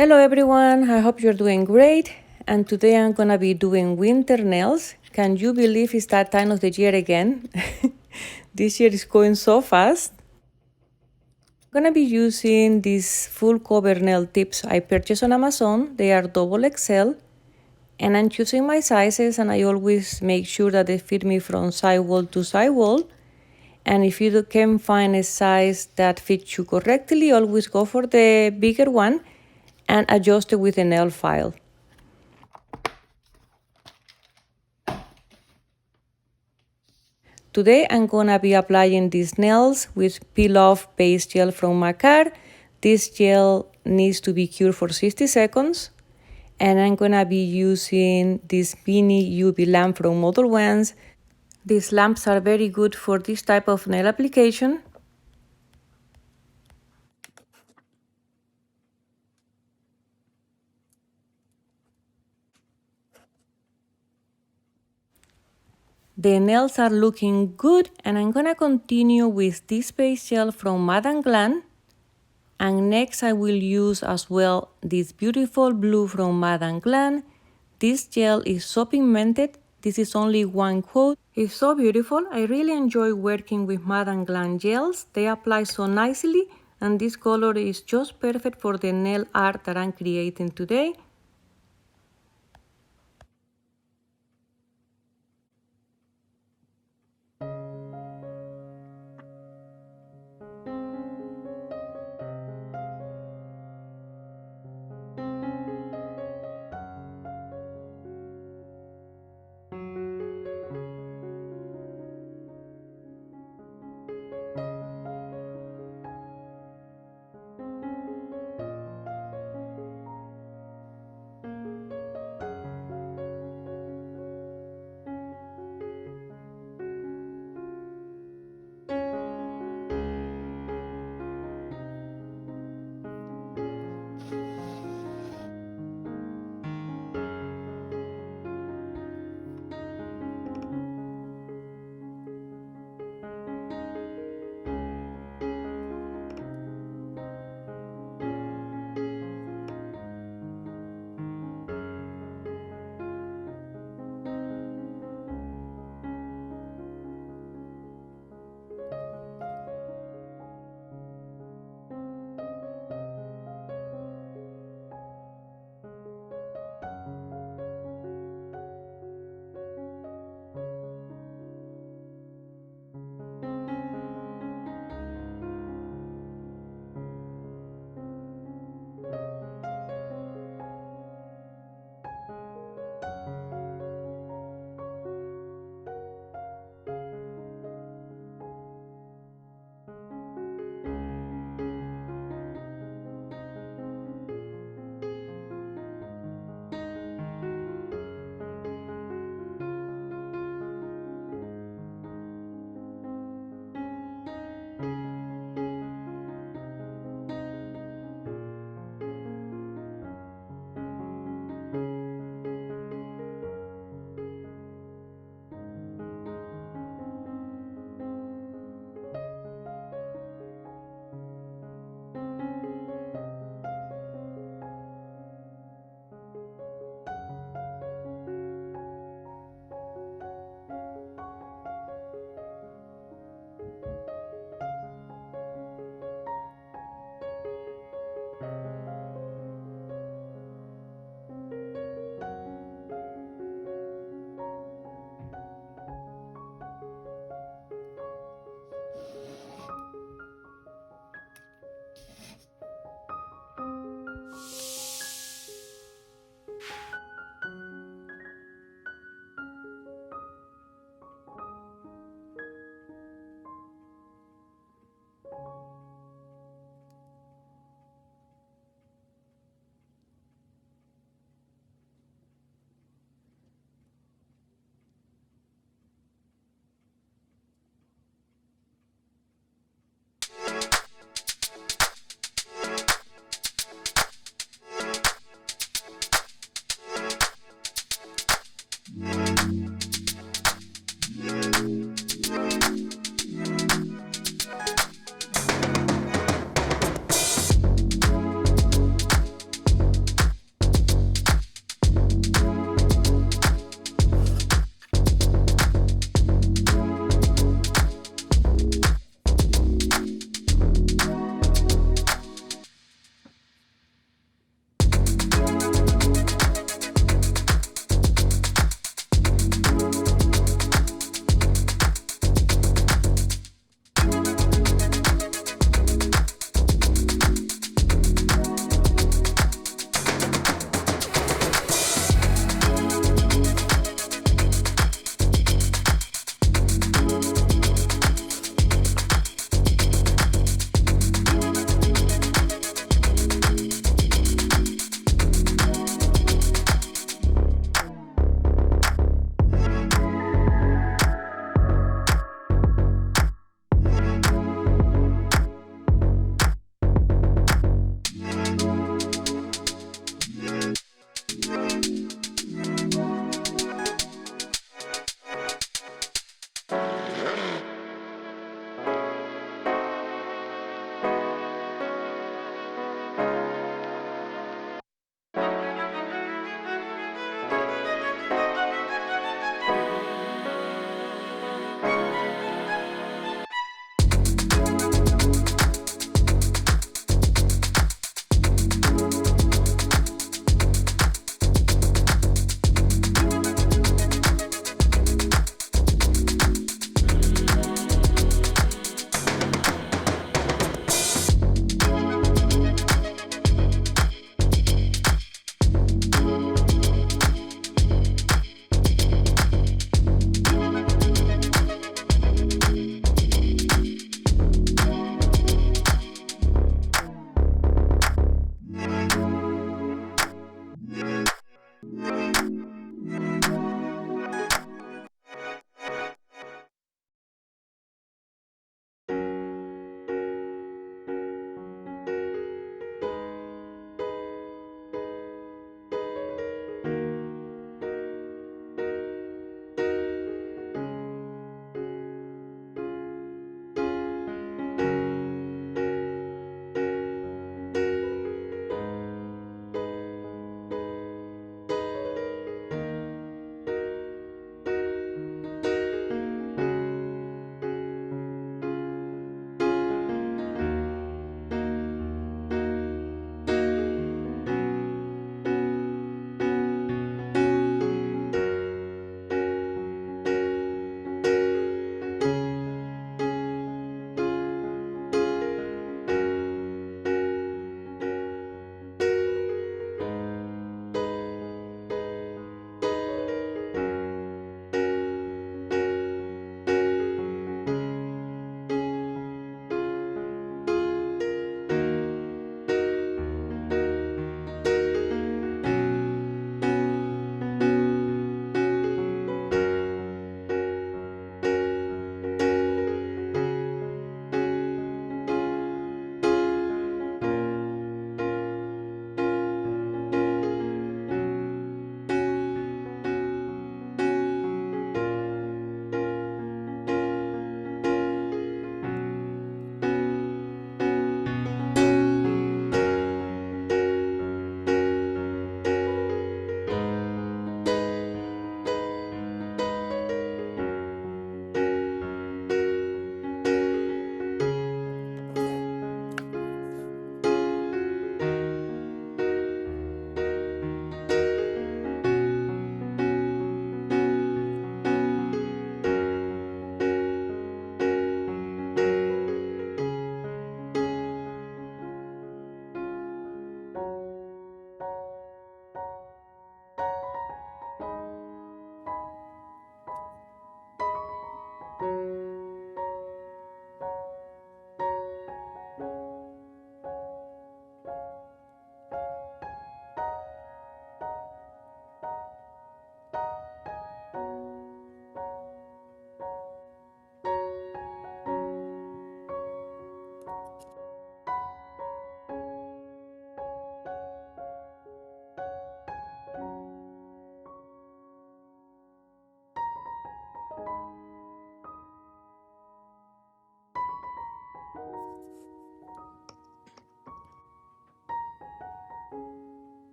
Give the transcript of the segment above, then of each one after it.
Hello everyone, I hope you're doing great. And today I'm gonna be doing winter nails. Can you believe it's that time of the year again? This year is going so fast. I'm gonna be using these full cover nail tips I purchased on Amazon. They are double XL and I'm choosing my sizes and I always make sure that they fit me from side wall to side wall. And if you can find a size that fits you correctly, always go for the bigger one and adjust it with a nail file. Today I'm gonna be applying these nails with peel off base gel from Macar. This gel needs to be cured for 60 seconds. And I'm gonna be using this mini UV lamp from Model Ones. These lamps are very good for this type of nail application. The nails are looking good and I'm gonna continue with this base gel from Madame Glam. And next I will use as well this beautiful blue from Madame Glam. This gel is so pigmented. This is only one coat. It's so beautiful. I really enjoy working with Madame Glam gels. They apply so nicely and this color is just perfect for the nail art that I'm creating today.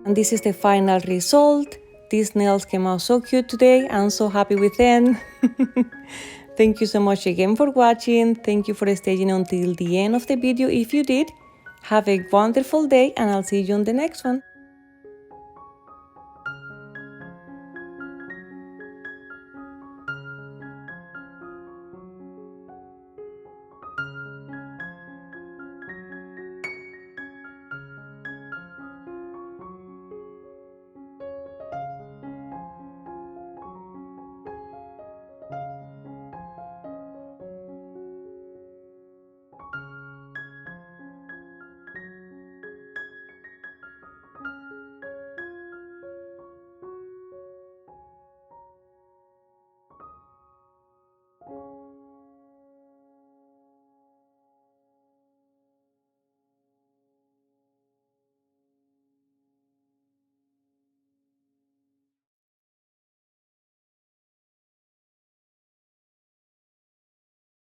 And this is the final result. These nails came out so cute today. I'm so happy with them. Thank you so much again for watching. Thank you for staying until the end of the video if you did. Have a wonderful day and I'll see you on the next one.